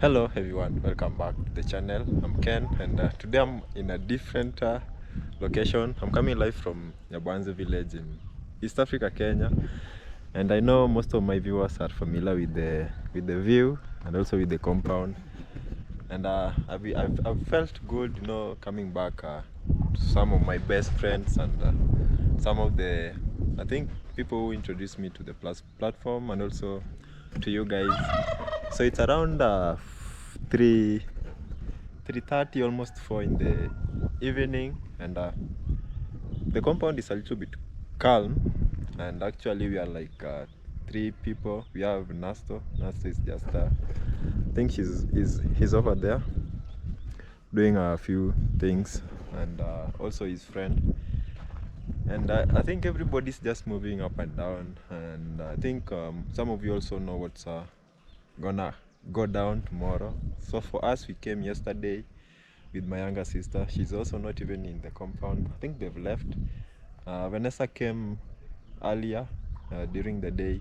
Hello everyone, welcome back to the channel. I'm Ken, and today I'm in a different location. I'm coming live from Nyabohanse Village in East Africa, Kenya, and I know most of my viewers are familiar with the view and also with the compound. And I've felt good, coming back to some of my best friends and some of the, I think, people who introduced me to the platform, and also to you guys. So it's around 3:30, almost 4 in the evening, and the compound is a little bit calm. And actually we are like 3 people. We have Nasto is just I think he's over there doing a few things, and also his friend. And I think everybody's just moving up and down, and I think some of you also know what's gonna go down tomorrow. So for us, we came yesterday with my younger sister. She's also not even in the compound. I think they've left. Vanessa came earlier during the day.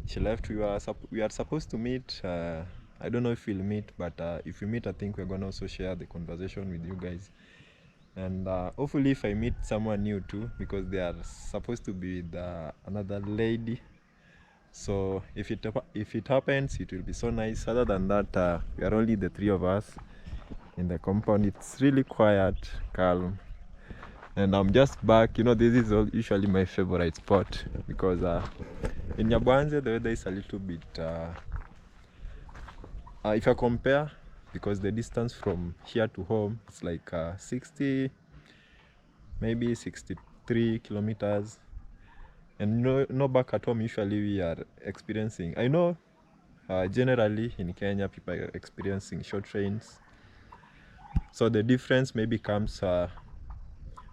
She left. We are supposed to meet. I don't know if we'll meet, but if we meet, I think we're gonna also share the conversation with you guys. And hopefully if I meet someone new too, because they are supposed to be with another lady. So if it happens, it will be so nice. Other than that, we are only the 3 of us in the compound. It's really quiet, calm, and I'm just back. This is usually my favorite spot, because in Nyabohanse the weather is a little bit if I compare, because the distance from here to home, it's like 60, maybe 63 kilometers. And no, back at home usually we are experiencing, I know generally in Kenya people are experiencing short trains. So the difference maybe comes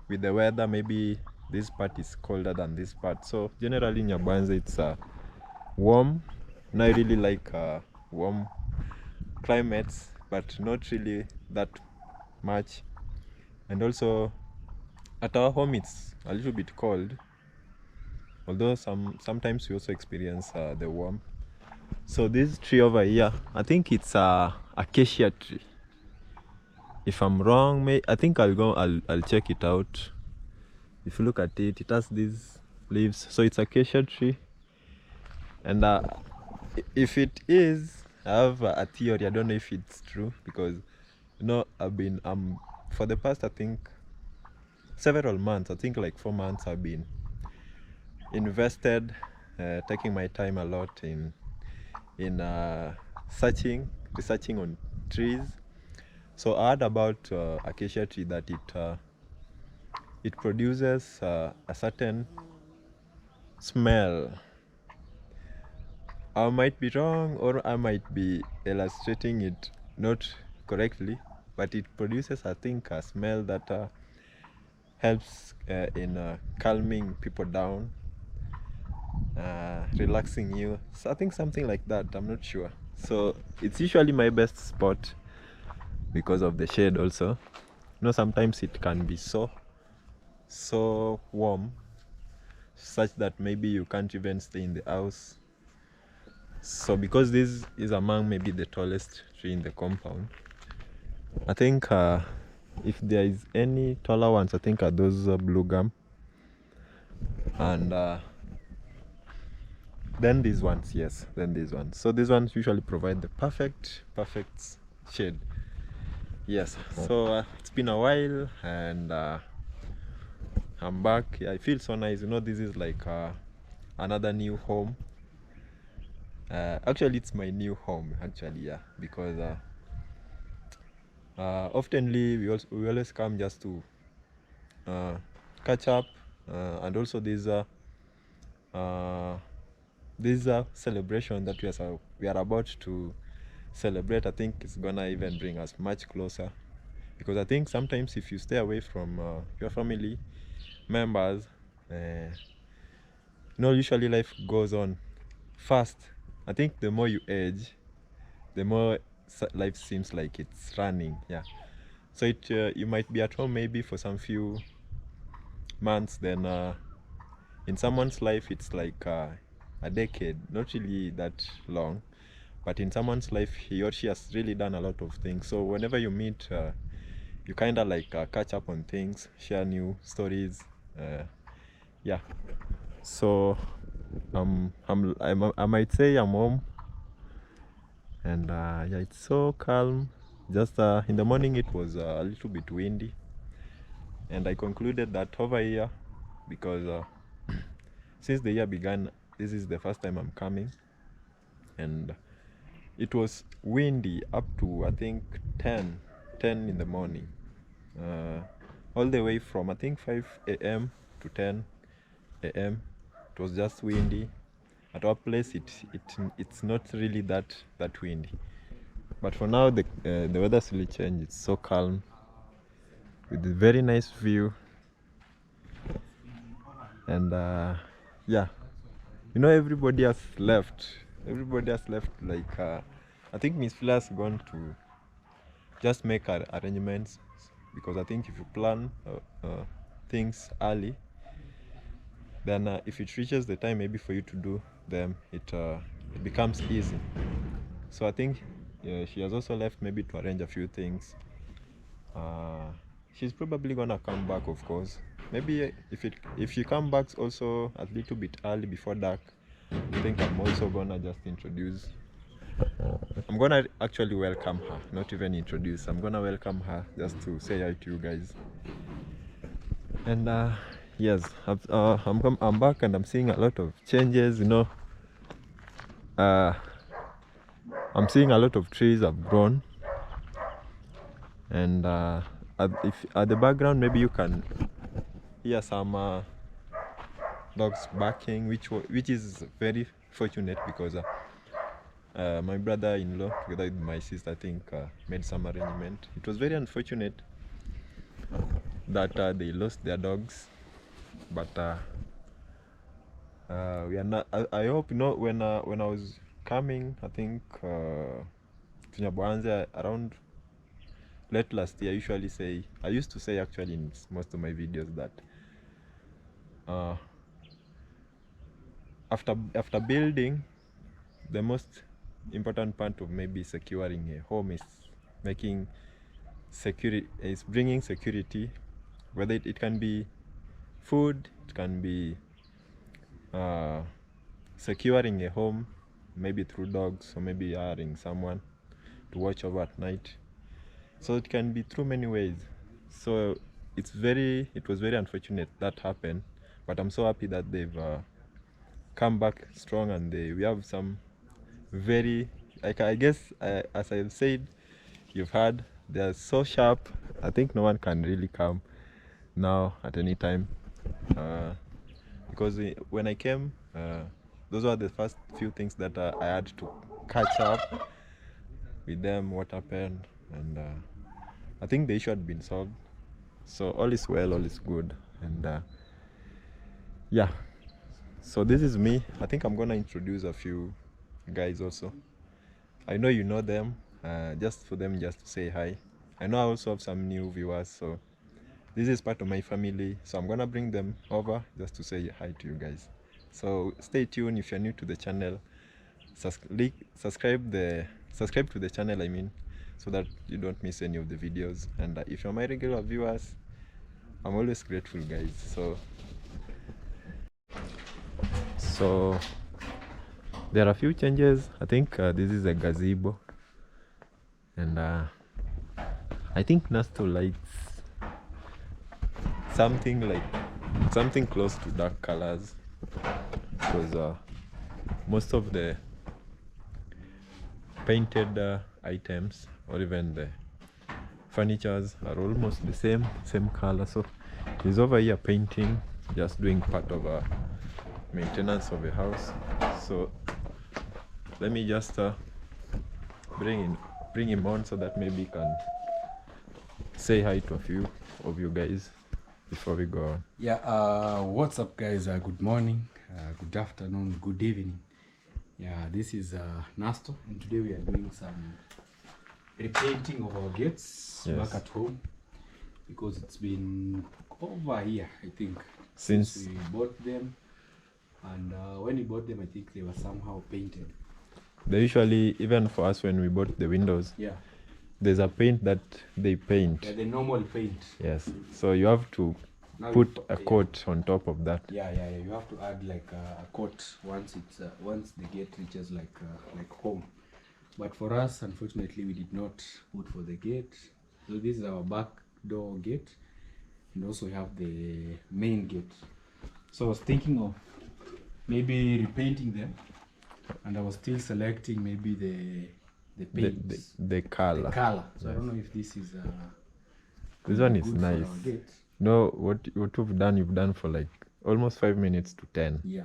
with the weather. Maybe this part is colder than this part. So generally in Nyabohanse it's warm, and I really like warm climates, but not really that much. And also at our home it's a little bit cold, although sometimes we also experience the warm. So this tree over here, I think it's a acacia tree. If I'm wrong, I think I'll check it out. If you look at it, it has these leaves. So it's acacia tree. And if it is, I have a theory. I don't know if it's true, because I've been for the past, I think, several months, I think like 4 months, I've been invested, taking my time a lot in researching on trees. So I heard about acacia tree, that it produces a certain smell. I might be wrong, or I might be illustrating it not correctly, but it produces, I think, a smell that helps in calming people down, relaxing you. So I think something like that, I'm not sure. So it's usually my best spot because of the shade also. Sometimes it can be so warm, such that maybe you can't even stay in the house. So because this is among maybe the tallest tree in the compound, I think if there is any taller ones, I think are those blue gum, and then these ones. Yes, then these ones. So these ones usually provide the perfect shade. Yes. So it's been a while, and I'm back. I feel so nice. This is like another new home. Actually, it's my new home. Actually, yeah, because oftenly we always come just to catch up, and also there's a celebration that we are about to celebrate. I think it's gonna even bring us much closer, because I think sometimes if you stay away from your family members, usually life goes on fast. I think the more you age, the more life seems like it's running. Yeah. So you might be at home maybe for some few months, then in someone's life it's like a decade. Not really that long, but in someone's life he or she has really done a lot of things. So whenever you meet, you kind of like catch up on things, share new stories. Yeah, so I might say I'm home, and yeah, it's so calm. Just in the morning it was a little bit windy, and I concluded that over here, because since the year began, this is the first time I'm coming, and it was windy up to I think 10 in the morning, all the way from I think 5 a.m. to 10 a.m. It was just windy. At our place it's not really that windy, but for now the weather's really changed. It's so calm with a very nice view, and yeah, you know, everybody has left. Like I think Miss Fle has gone to just make arrangements, because I think if you plan things early, then if it reaches the time maybe for you to do them, it becomes easy. So I think she has also left maybe to arrange a few things. She's probably gonna come back, of course. Maybe if she comes back also a little bit early before dark, I think I'm also gonna just introduce. I'm gonna actually welcome her, not even introduce. I'm gonna welcome her just to say hi to you guys. And yes, I'm back, and I'm seeing a lot of changes. You know, I'm seeing a lot of trees have grown, and if at the background maybe you can hear some dogs barking, which is very fortunate, because my brother-in-law together with my sister, I think, made some arrangement. It was very unfortunate that they lost their dogs, but we are not. I hope, you know, when I was coming, I think to Nyabohanse around late last year, I used to say actually in most of my videos that after building, the most important part of maybe securing a home is bringing security, whether it can be food, it can be securing a home, maybe through dogs, or maybe hiring someone to watch over at night. So it can be through many ways. So it was very unfortunate that happened, but I'm so happy that they've come back strong, and we have some very, like, I guess, as I've said, you've heard, they're so sharp. I think no one can really come now at any time, because when I came, those were the first few things that I had to catch up with them, what happened, and I think the issue had been solved. So all is well, all is good, and yeah. So this is me. I think I'm gonna introduce a few guys also. I know you know them, just for them just to say hi. I know I also have some new viewers, so this is part of my family, so I'm gonna bring them over just to say hi to you guys. So stay tuned. If you're new to the channel, subscribe to the channel, I mean, so that you don't miss any of the videos. And if you're my regular viewers, I'm always grateful, guys. So there are a few changes. I think this is a gazebo, and I think Nasto likes something close to dark colors, because most of the painted items, or even the furnitures, are almost the same color. So he's over here painting, just doing part of maintenance of the house. So let me just bring him on, so that maybe he can say hi to a few of you guys before we go on. Yeah, what's up, guys? Good morning, good afternoon, good evening. Yeah, this is Nasto, and today we are doing some repainting of our gates. Yes. Back at home, because it's been over a year, I think, since we bought them. And when we bought them, I think they were somehow painted. they usually, even for us when we bought the windows, Yeah. there's a paint that they paint. Yeah, the normal paint. Yes. So you have to Now put a coat on top of that. Yeah. You have to add like a coat once the gate reaches like home. But for us, unfortunately, we did not put for the gate. So this is our back door gate, and also we have the main gate. So I was thinking of maybe repainting them, and I was still selecting maybe the paint, the color. The color. So I don't know if this is. This one is good nice. for our gate. No, what you've done for like almost 5 minutes to 10. Yeah.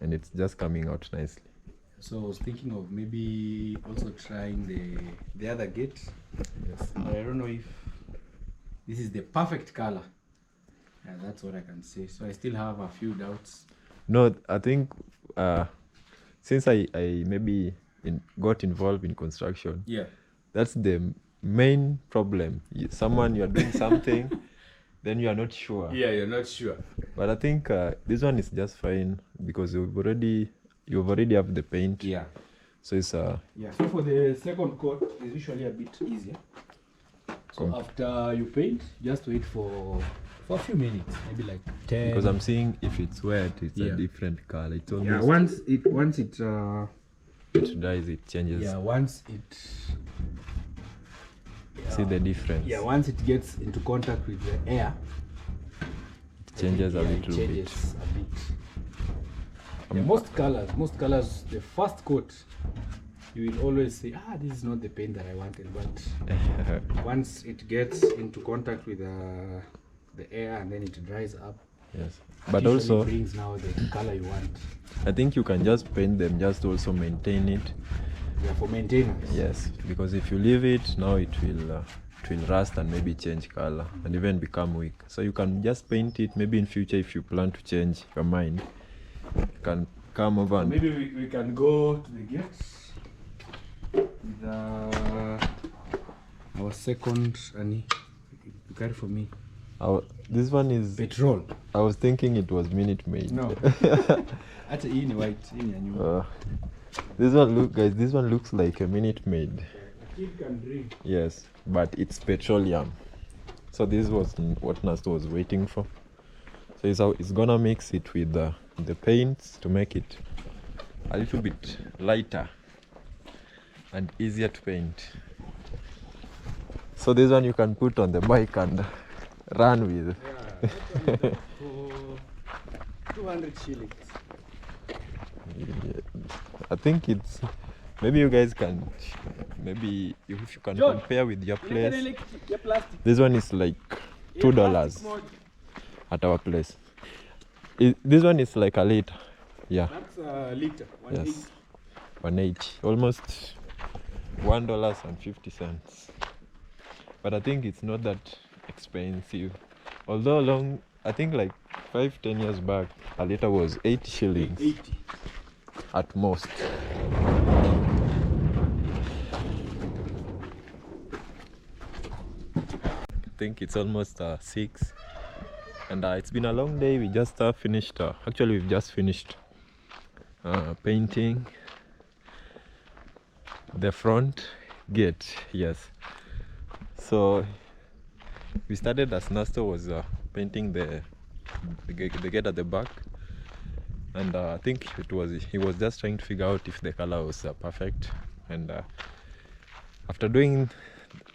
And it's just coming out nicely. So I was thinking of maybe also trying the other gate. Yes. But I don't know if this is the perfect color. Yeah, that's what I can say. So I still have a few doubts. No, I think since I maybe got involved in construction, Yeah. that's the main problem. You're doing something, then you are not sure. Yeah, you're not sure. But I think this one is just fine because you've already have the paint. Yeah. So it's Yeah. So for the second coat, it's usually a bit easier. So after you paint, just wait for a few minutes, maybe like 10. because I'm seeing if it's wet, it's Yeah. a different color. It's almost Yeah. Once it it dries, it changes. yeah, once it See the difference. yeah, once it gets into contact with the air, It changes a yeah, little it bit. changes a bit. Yeah, most colors, the first coat, you will always say, this is not the paint that I wanted. But once it gets into contact with the air and then it dries up, Yes. it But usually also, brings now the color you want. I think you can just paint them, just also maintain it. Yeah, for maintenance. Yes, because if you leave it, now it will rust and maybe change color and even become weak. So you can just paint it. Maybe in future, if you plan to change your mind, you can come over and Maybe we can go to the gates with our second, Annie, you carry for me. this one is Petrol. I was thinking it was Minute Maid. No. That's in white. This one looks like a Minute Maid. A kid can drink. Yes, but it's petroleum. So this was what Nasta was waiting for. So it's gonna mix it with the paints to make it a little bit lighter and easier to paint. So this one you can put on the bike and run with. Yeah, for 200 shillings. Yeah, I think it's maybe you guys can maybe if you can John, compare with your place. plastic. This one is like $2 at our place. This one is like a liter. Yeah. That's a liter. Yes. 180. Almost $1.50. But I think it's not that expensive. Although I think like 5-10 years back, a liter was 80 shillings 80. at most. I think it's almost 6, and it's been a long day. We just finished. Actually, we've just finished painting the front gate. Yes. So we started as Nasto was painting the gate at the back, and I think he was just trying to figure out if the color was perfect. And after doing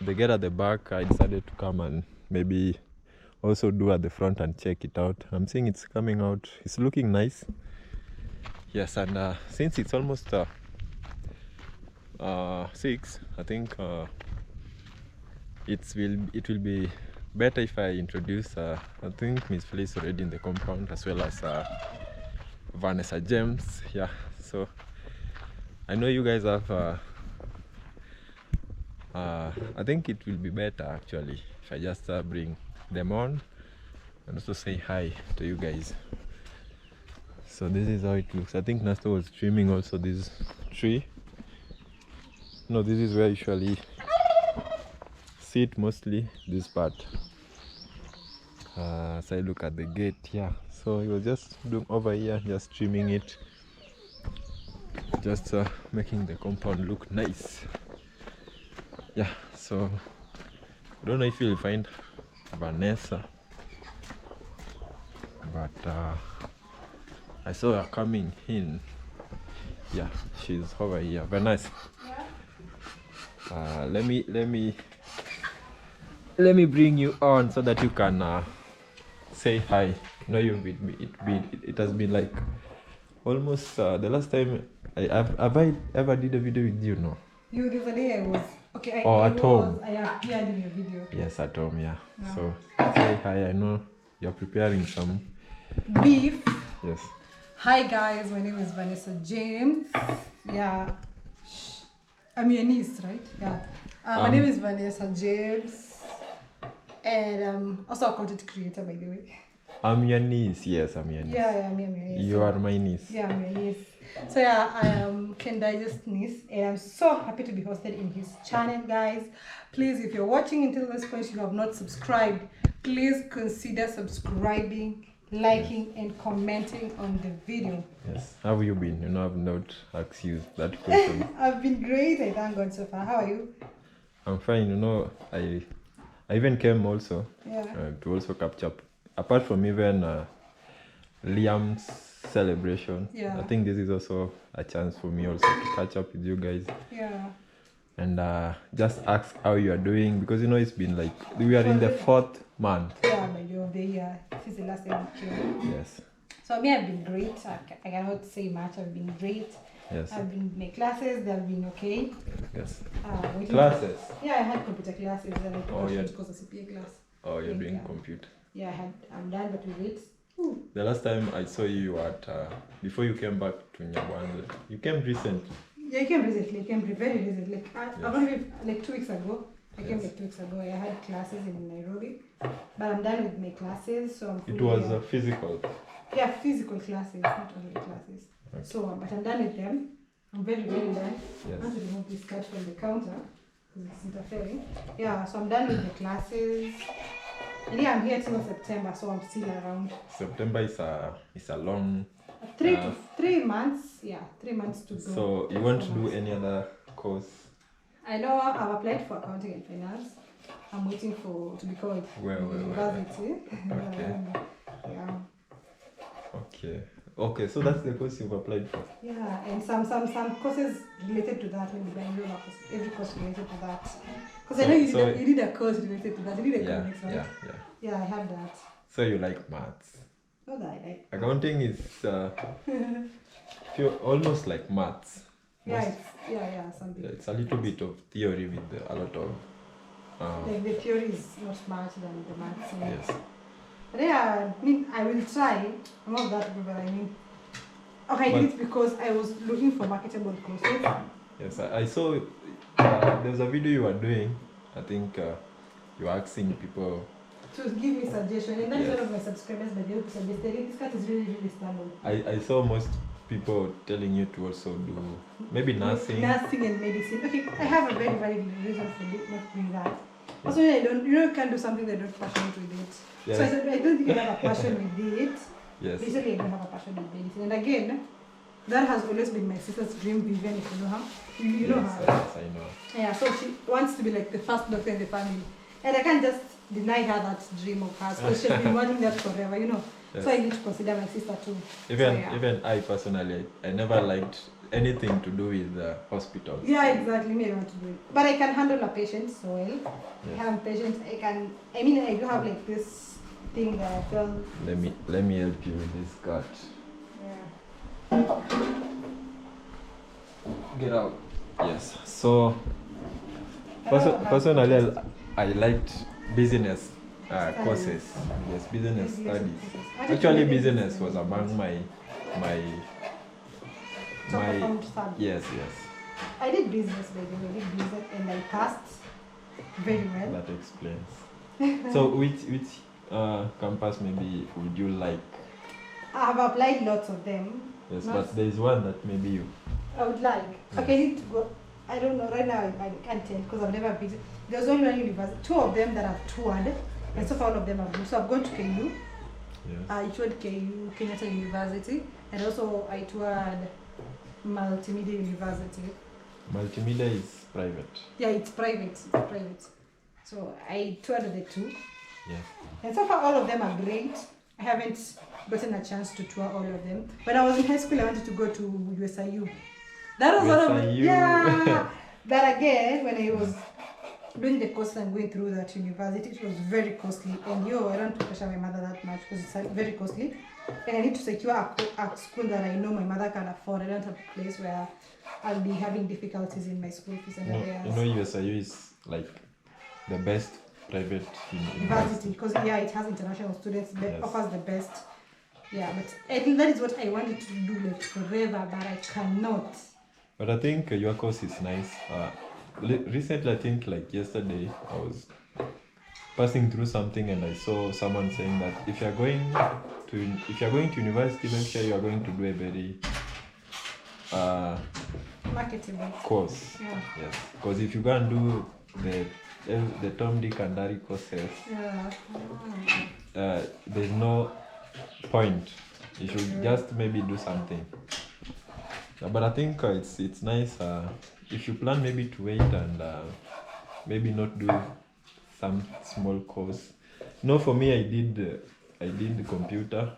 the gate at the back, I decided to come and maybe also do at the front and check it out. I'm seeing it's coming out. It's looking nice. Yes, and since it's almost 6, I think it will be better if I introduce. I think Miss Fle is already in the compound, as well as Vanessa James. Yeah, so I know you guys have. I think it will be better actually if I just bring them on and also say hi to you guys. So this is how it looks. I think Nasta was trimming also this tree. No, this is where I usually sit mostly, this part. So I look at the gate, yeah. So he was just doing over here, just trimming it. just making the compound look nice. Yeah, so I don't know if you'll find Vanessa, but I saw her coming in. Yeah, she's over here. Vanessa, let me bring you on so that you can say hi. No, you've been it has been like almost the last time have I ever did a video with you? No. You the other day I was okay. At home. I appeared in your video. Yes, at home. Yeah. So say hi. I know you're preparing some beef. Yes. Hi guys, my name is Vanessa James. Yeah. I'm your niece, right? Yeah. My name is Vanessa James. And also a content creator, by the way. I'm your niece. Yes, I'm your niece. Yeah, I'm your niece. You are my niece. Yeah, I'm your niece. So yeah, I am Ken Digest niece, and I'm so happy to be hosted in his channel, guys. Please, if you're watching until this point, you have not subscribed, please consider subscribing, liking, and commenting on the video. Yes. How have you been? You know, I've not asked you that question. I've been great. I thank God so far. How are you? I'm fine. You know, I even came also to also capture, apart from even Liam's celebration. Yeah. I think this is also a chance for me also to catch up with you guys. Yeah. And just ask how you are doing, because you know it's been like we are in the 4th month. Yeah, by the end of the year since the last time we came. Yes. So me, I've been great. I cannot say much. I've been great. Yes. I've been in my classes. They've been okay. Yes. Classes? Yeah, I had computer classes and I took a course of CPA class. Oh, you're doing computer. Yeah, I'm done, but we wait. The last time I saw you at before you came back to Nyabohanse, you came recently. Yeah, I came recently. I came very recently. Like 2 weeks ago. I came like 2 weeks ago. I had classes in Nairobi, but I'm done with my classes. So it was physical. Yeah, physical classes, not online classes. Okay. So, but I'm done with them. I'm very done. Yes. I want to remove this card from the counter because it's interfering. Yeah, so I'm done with the classes. And yeah, I'm here till September, so I'm still around. September is a long 3 months. Yeah, 3 months to go. So you want to do any other course? I know I've applied for accounting and finance. I'm waiting to be called university. Okay. Yeah. Okay, so that's the course you've applied for. Yeah, and some courses related to that. Maybe I don't know every course related to that. Because I know you need a course related to that. You need economics, right? Yeah, I have that. So you like maths? Not that I like. Accounting is almost like maths. Yeah, something. It's a little bit of theory with a lot of. Like the theory is not much than the maths. Yes. But yeah, I will try. I'm not that good, but I did it because I was looking for marketable courses. Yes, I saw there's a video you were doing. I think you were asking people to give me suggestions, and that's one of my subscribers by the way suggested. This cat is really stable. I saw most people telling you to also do maybe nursing. Nursing and medicine. Okay, I have a very valid reason for not doing that. Also, you can't do something that you're not passionate with it. Yes. So I said, I don't think I have a passion with it. Yes. Basically, I don't have a passion with medicine. And again, that has always been my sister's dream, Vivian, if you know her. You know her. Yes, I know. Yeah, so she wants to be like the first doctor in the family. And I can't just deny her that dream of hers because she's been wanting that forever, Yes. So I need to consider my sister too. Even I personally, I never liked anything to do with hospitals. Yeah, exactly. Me, I want to do it. But I can handle a patient so well. Yes. I have patients. I do have like this thing that I feel. Let me help you with this card. Yeah. Get out. Yes. So personally, I liked business courses. Yes, business studies. Actually, business was among my yes. I did business, by the way. I did business and I passed very well. That explains. So which campus maybe would you like? I have applied lots of them. Yes, but there is one that maybe you. I would like. Yes. Okay, I need to go. I don't know. Right now I can't tell because I've never been. There's only one university. 2 of them that I've toured. And so far all of them are good. So I've gone to KU. Yes. I toured KU, Kenyatta University. And also I toured Multimedia University. Multimedia is private. Yeah, it's private. It's private. So I toured the two. Yes. And so far, all of them are great. I haven't gotten a chance to tour all of them. When I was in high school, I wanted to go to USIU. That was one of the, USIU. yeah. But again, when I was doing the course and going through that university, it was very costly. And I don't want to pressure my mother that much because it's very costly. And I need to secure a school that I know my mother can afford. I don't have a place where I'll be having difficulties in my school fees and USIU is like the best private university because it has international students, Yes. offers the best. Yeah, but I think that is what I wanted to do like forever, but I cannot. But I think your course is nice. Recently, I think like yesterday, I was passing through something and I saw someone saying that if you're going to university, make sure you are going to do a very Marketable course. Yeah. Yes, because if you go and do the Tom, Dick and Harry courses, Yeah. there's no point. You should just maybe do something. But I think it's nice if you plan maybe to wait and maybe not do some small course. For me, I did the computer.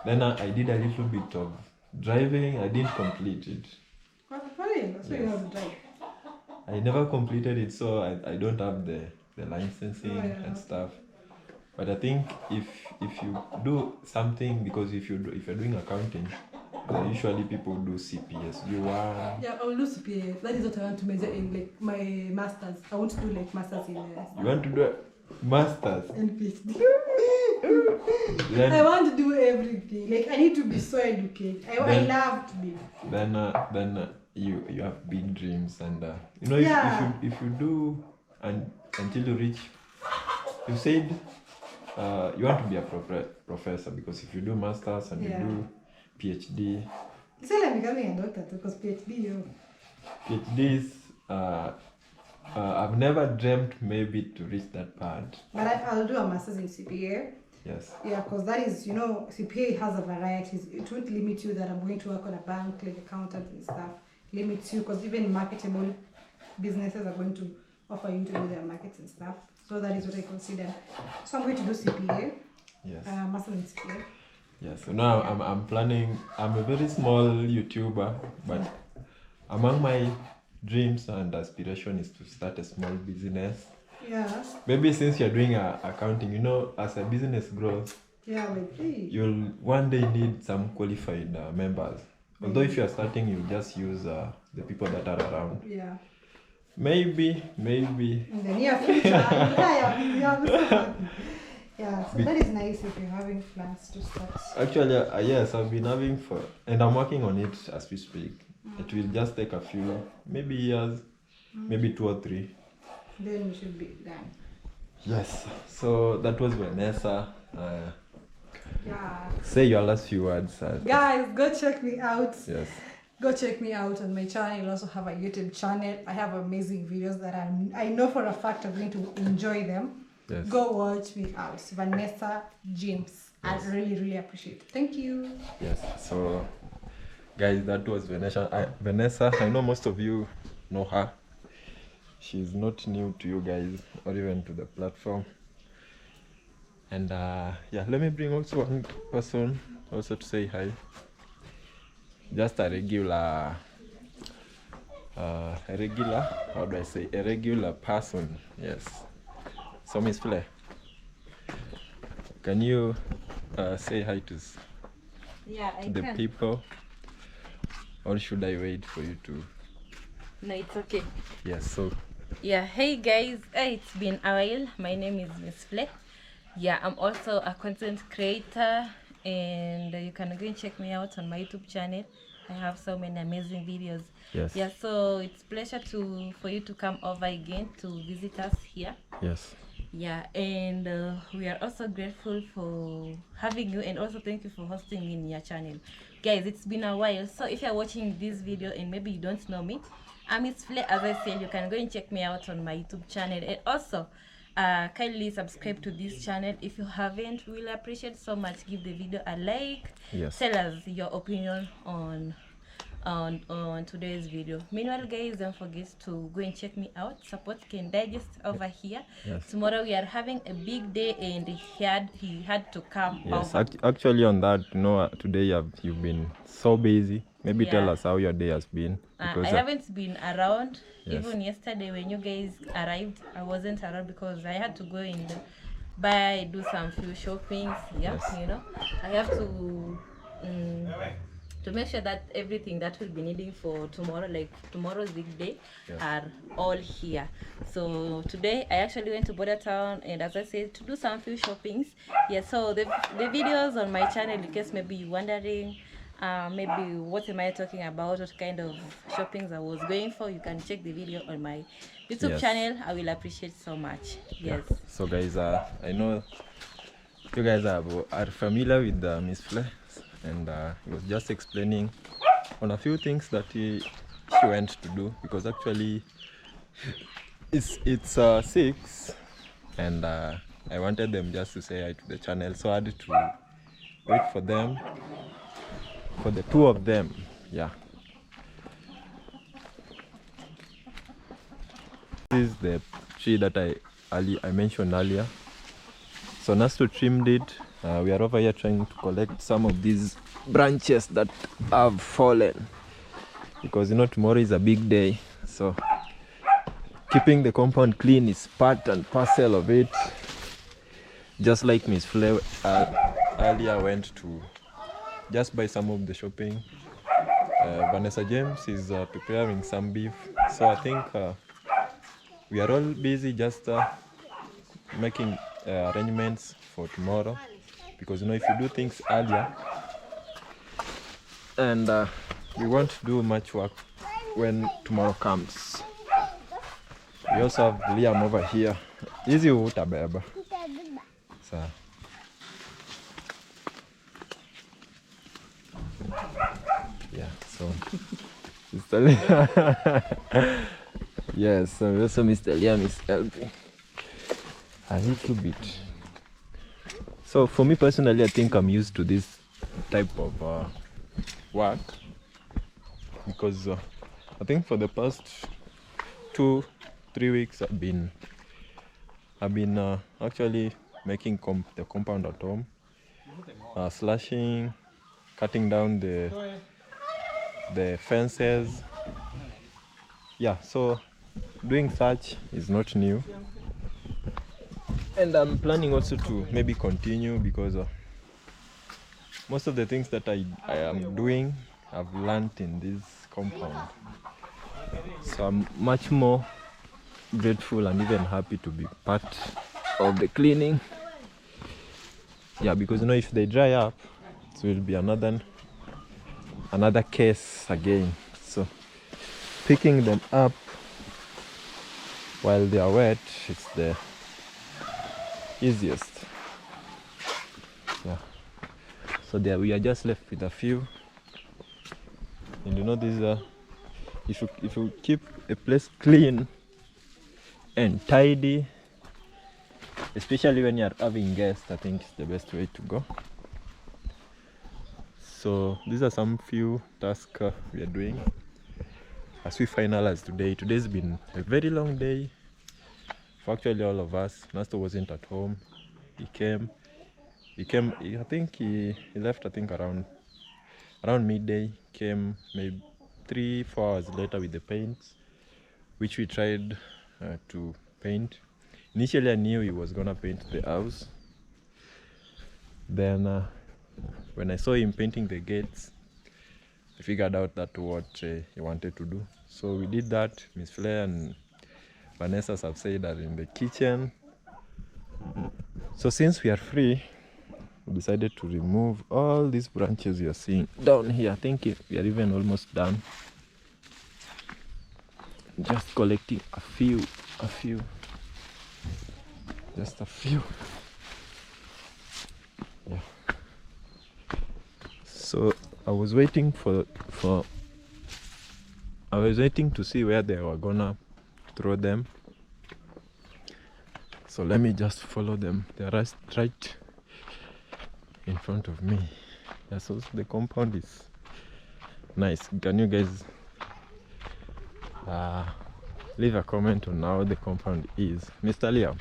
Then I did a little bit of driving. I didn't complete it. So you know the drive. I never completed it, so I don't have the licensing and stuff. But I think if you do something, because if you're doing accounting, usually people do CPS. Yeah, I will do CPA. That is what I want to major in, like my masters. I want to do like masters in. You want to do a masters? And PhD. Then, I want to do everything. Like I need to be so educated. I love to be. then you have big dreams, and if you do until you reach, you said you want to be a professor, because if you do masters and you do PhD. It's like becoming a doctor because PhD. PhDs, I've never dreamt maybe to reach that part. But I'll do a master's in CPA. Yes. Yeah, because that is, CPA has a variety. It won't limit you that I'm going to work on a bank, like accountant and stuff. Limits you because even marketable businesses are going to offer you to do their markets and stuff. So that is what I consider. So I'm going to do CPA. Yes. Master's in CPA. Yes. So now I'm planning. I'm a very small YouTuber, but among my dreams and aspiration is to start a small business. Yeah. Maybe since you're doing accounting, as a business grows, you'll one day need some qualified members. Although if you're starting, you just use the people that are around. Yeah. Maybe. In the near future. Yeah, so that is nice if you're having plans to start. Actually, yes, I've been having and I'm working on it as we speak. It will just take a few, maybe years, maybe 2 or 3. Then we should be done. Yes. So that was Vanessa. Yeah. Say your last few words. Guys, go check me out. Yes. Go check me out on my channel. I also have a YouTube channel. I have amazing videos that I know for a fact I'm going to enjoy them. Yes. Go watch me out. Vanessa James. Yes. I really, really appreciate it. Thank you. Yes. So, guys, that was Vanessa. Vanessa, I know most of you know her. She's not new to you guys or even to the platform. And let me bring also one person also to say hi. Just a regular, how do I say, a regular person. Yes. So Miss Fle, can you say hi to the people, or should I wait for you to? No, it's okay. Yes. So. Yeah. Hey guys, it's been a while. My name is Miss Fle. Yeah, I'm also a content creator, and you can go and check me out on my YouTube channel. I have so many amazing videos. Yes. Yeah, so it's pleasure for you to come over again to visit us here. Yes. Yeah, and we are also grateful for having you, and also thank you for hosting me in your channel. Guys, it's been a while, so if you're watching this video and maybe you don't know me, I'm Miss Fle. As I said, you can go and check me out on my YouTube channel, and also kindly subscribe to this channel if you haven't. We'll appreciate so much. Give the video a like. Yes. Tell us your opinion on on today's video. Meanwhile, guys, don't forget to go and check me out. Support Can Digest over here. Yes. Tomorrow we are having a big day, and he had to come Yes, over. actually on that, today you've been so busy. Maybe tell Yeah. us how your day has been. Because I haven't been around. Yes. Even yesterday when you guys arrived, I wasn't around because I had to go and do some few shoppings. Yeah, Yes. you know, I have to make sure that everything that we'll be needing for tomorrow, like tomorrow's big day, Yes. are all here. So today I actually went to Border Town, and as I said, to do some few shoppings. Yeah, so the videos on my channel, in case maybe you're wondering maybe what am I talking about, what kind of shoppings I was going for, you can check the video on my YouTube Yes. channel. I will appreciate so much. Yes. So guys, I know you guys are familiar with Miss Fle, and he was just explaining on a few things that she went to do, because actually it's 6, and I wanted them just to say hi to the channel, so I had to wait for them, for the two of them. Yeah, this is the tree that I mentioned earlier. So Nasto trimmed it. We are over here trying to collect some of these branches that have fallen, because tomorrow is a big day. So keeping the compound clean is part and parcel of it. Just like Miss Fle earlier went to just buy some of the shopping. Vanessa James is preparing some beef. So I think we are all busy just making arrangements for tomorrow, because if you do things earlier, and we won't do much work when tomorrow comes. We also have Liam over here. Easy utabeba. So yeah, so Mr. Liam. Yes, so also Mr. Liam is helping a little bit. So for me personally, I think I'm used to this type of work, because I think for the past 2-3 weeks I've been actually making the compound at home, slashing, cutting down the fences. Yeah, so doing such is not new, and I'm planning also to maybe continue, because most of the things that I am doing I've learned in this compound. So I'm much more grateful and even happy to be part of the cleaning. Yeah, because if they dry up, it will be another case again. So picking them up while they are wet, it's the easiest. Yeah. So there we are just left with a few. And these if you keep a place clean and tidy, especially when you are having guests, I think it's the best way to go. So these are some few tasks we are doing as we finalize today. Today's been a very long day for actually all of us. Nasto wasn't at home. He came, I think he left around midday. Came maybe 3-4 hours later with the paints, which we tried to paint. Initially I knew he was gonna paint the house. Then when I saw him painting the gates, I figured out that what he wanted to do. So we did that. Miss Fle and Vanessa have said that in the kitchen. So since we are free, we decided to remove all these branches you are seeing down here. I think we are even almost done. Just collecting a few, just a few. Yeah. So I was waiting I was waiting to see where they were gonna throw them. So let me just follow them. They're right in front of me. Yeah, so the compound is nice. Can you guys leave a comment on how the compound is, Mr. Liam?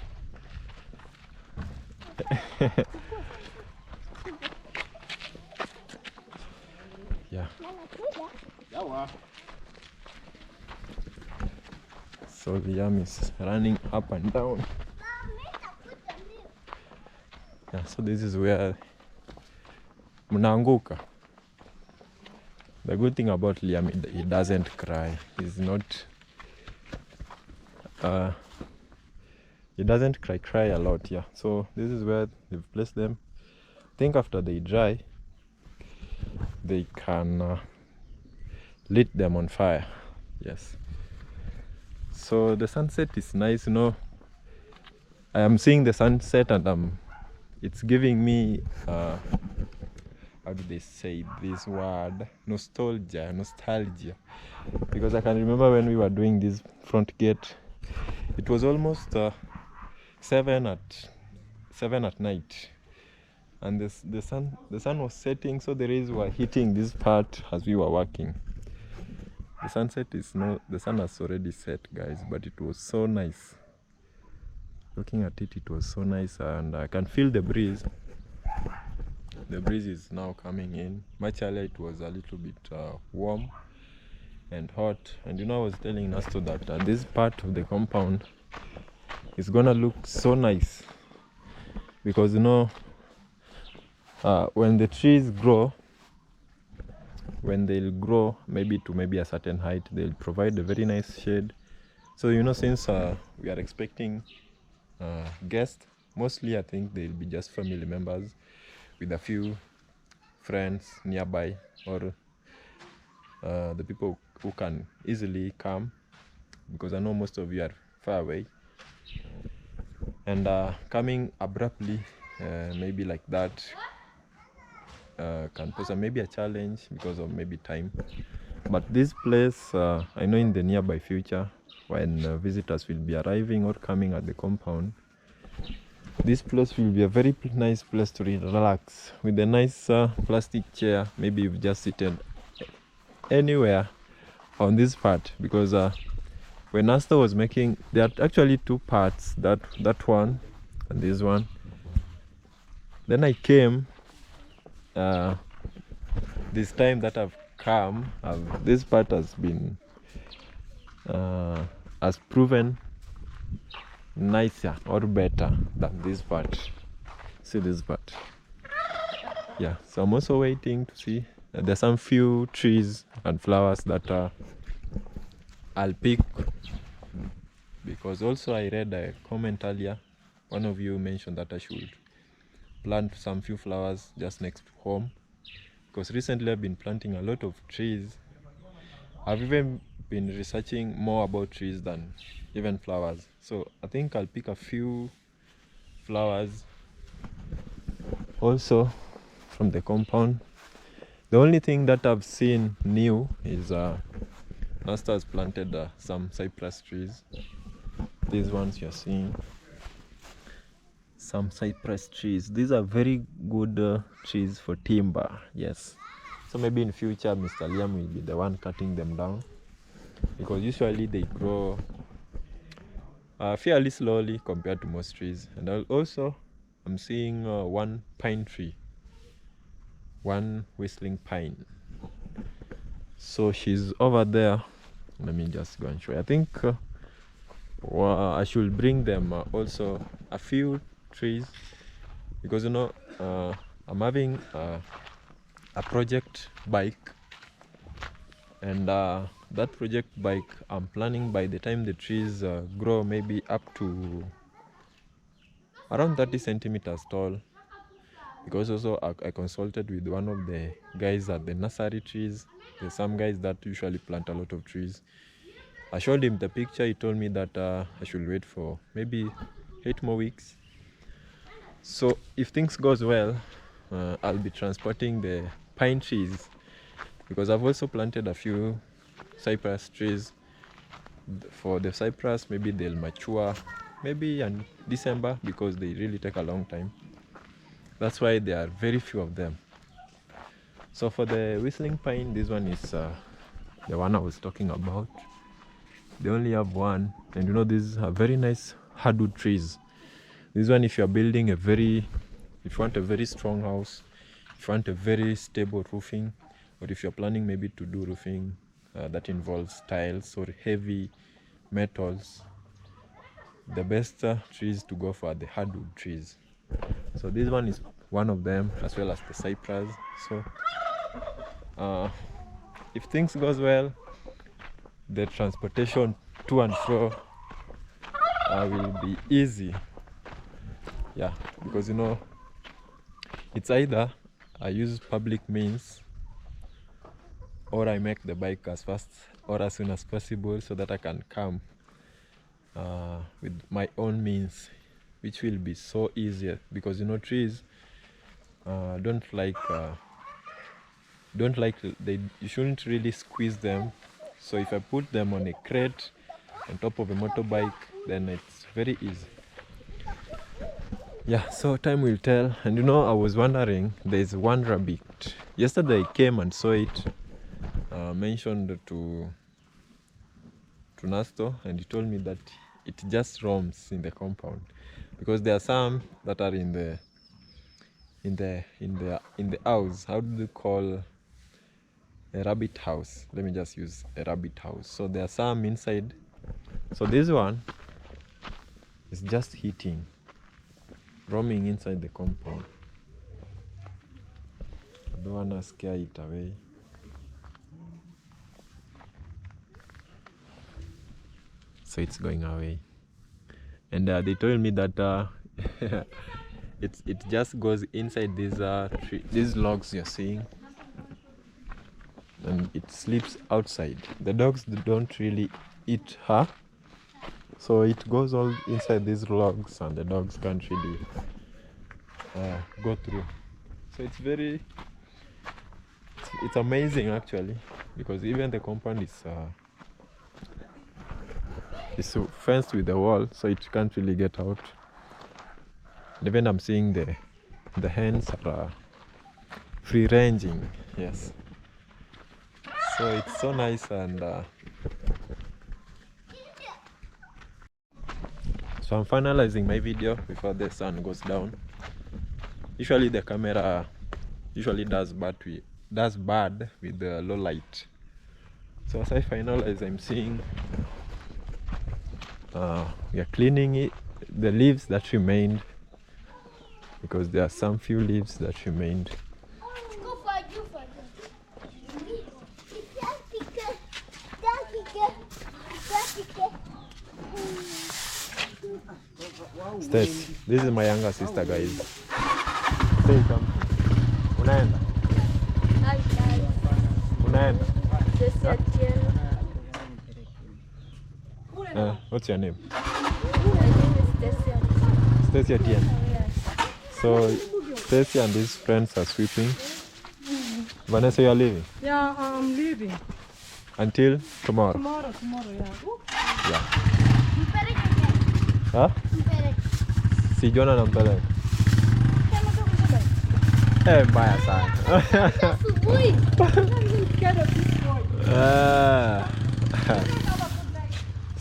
Yeah. So Liam is running up and down. Yeah, so this is where mnaanguka. The good thing about Liam, he doesn't cry. He's not he doesn't cry a lot. Yeah, so this is where they've placed them. I think after they dry, they can lit them on fire. Yes, so the sunset is nice, you know. I am seeing the sunset and it's giving me how do they say this word, nostalgia, because I can remember when we were doing this front gate, it was almost 7 at night, and the sun was setting, so the rays were hitting this part as we were working. The sunset is the sun has already set, guys, but it was so nice. Looking at it, it was so nice, and I can feel the breeze. The breeze is now coming in. Much earlier it was a little bit warm and hot, and you know, I was telling Nasto that this part of the compound is gonna look so nice, because you know, when the trees grow, when they'll grow maybe to a certain height, they'll provide a very nice shade. So you know, since we are expecting guests, mostly I think they'll be just family members with a few friends nearby, or the people who can easily come, because I know most of you are far away, and coming abruptly maybe like that can pose maybe a challenge because of maybe time. But this place, I know in the nearby future, when visitors will be arriving or coming at the compound, this place will be a very nice place to relax with a nice plastic chair. Maybe you've just seated anywhere on this part, because when Asta was making, there are actually two parts, that one and this one. Then I came this time that I've come, this part has been has proven nicer or better than this part. See this part? Yeah, so I'm also waiting to see. There's some few trees and flowers that I'll pick, because also I read a comment earlier, one of you mentioned that I should plant some few flowers just next to home, because recently I've been planting a lot of trees. I've even been researching more about trees than even flowers, so I think I'll pick a few flowers also from the compound. The only thing that I've seen new is Nasta has planted some cypress trees. These ones you're seeing, some cypress trees. These are very good trees for timber. Yes, so maybe in future Mr. Liam will be the one cutting them down, because usually they grow fairly slowly compared to most trees. And also I'm seeing one pine tree, one whistling pine. So she's over there. Let me just go and show you. I think I should bring them also a few trees, because you know, I'm having a project bike, and that project bike, I'm planning by the time the trees grow maybe up to around 30 centimeters tall, because also I consulted with one of the guys at the nursery trees. There's some guys that usually plant a lot of trees. I showed him the picture. He told me that I should wait for maybe 8 more weeks. So if things goes well, I'll be transporting the pine trees, because I've also planted a few cypress trees. For the cypress, maybe they'll mature maybe in December, because they really take a long time. That's why there are very few of them. So for the whistling pine, this one is the one I was talking about. They only have one, and you know, these are very nice hardwood trees. This one, if you are building if you want a very strong house, if you want a very stable roofing, or if you're planning maybe to do roofing that involves tiles or heavy metals, the best trees to go for are the hardwood trees. So this one is one of them, as well as the cypress. So if things goes well, the transportation to and fro will be easy. Yeah, because you know, it's either I use public means or I make the bike as fast or as soon as possible so that I can come with my own means, which will be so easier, because you know, trees don't like you shouldn't really squeeze them. So if I put them on a crate on top of a motorbike, then it's very easy. Yeah, so time will tell. And you know, I was wondering, there's one rabbit. Yesterday I came and saw it, mentioned to Nasto, and he told me that it just roams in the compound, because there are some that are in the house. How do you call a rabbit house? Let me just use a rabbit house. So there are some inside. So this one is just roaming inside the compound. I don't want to scare it away. So it's going away. And they told me that it just goes inside these logs you're seeing, and it sleeps outside. The dogs don't really eat her, so it goes all inside these logs, and the dogs can't really go through. So it's amazing actually, because even the compound is fenced with the wall, so it can't really get out. And even I'm seeing the hens are free ranging. Yes, so it's so nice. And so I'm finalizing my video before the sun goes down. Usually the camera does bad with the low light. So as I finalize, I'm seeing we are cleaning the leaves that remained, because there are some few leaves that remained. Stace, this is my younger sister, guys. Say something. Unaenda? Unaenda? What's your name? Stacy Atieno. So Stacy and his friends are sweeping. Vanessa, you are leaving? Yeah, I'm leaving. Until tomorrow? Tomorrow, yeah. Yeah. Huh? Si Jona nampeleka. Mbaya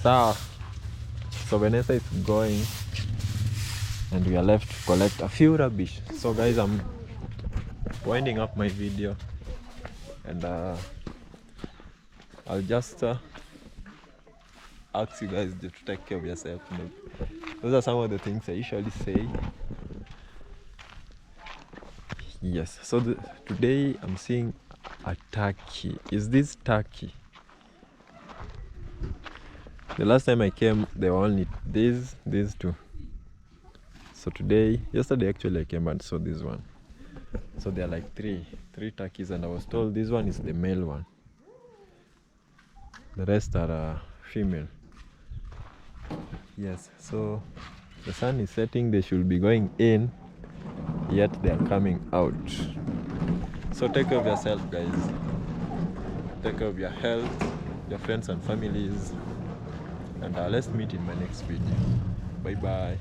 sana. So Vanessa is going, and we are left to collect a few rubbish. So guys, I'm winding up my video, and I'll just ask you guys to take care of yourself. Those are some of the things I usually say. Yes, so today I'm seeing a turkey. Is this turkey? The last time I came, there were only these two. So yesterday actually I came and saw this one. So there are like three turkeys, and I was told this one is the male one. The rest are female. Yes, so the sun is setting, they should be going in, yet they are coming out. So take care of yourself, guys. Take care of your health, your friends and families, and let's meet in my next video. Bye bye.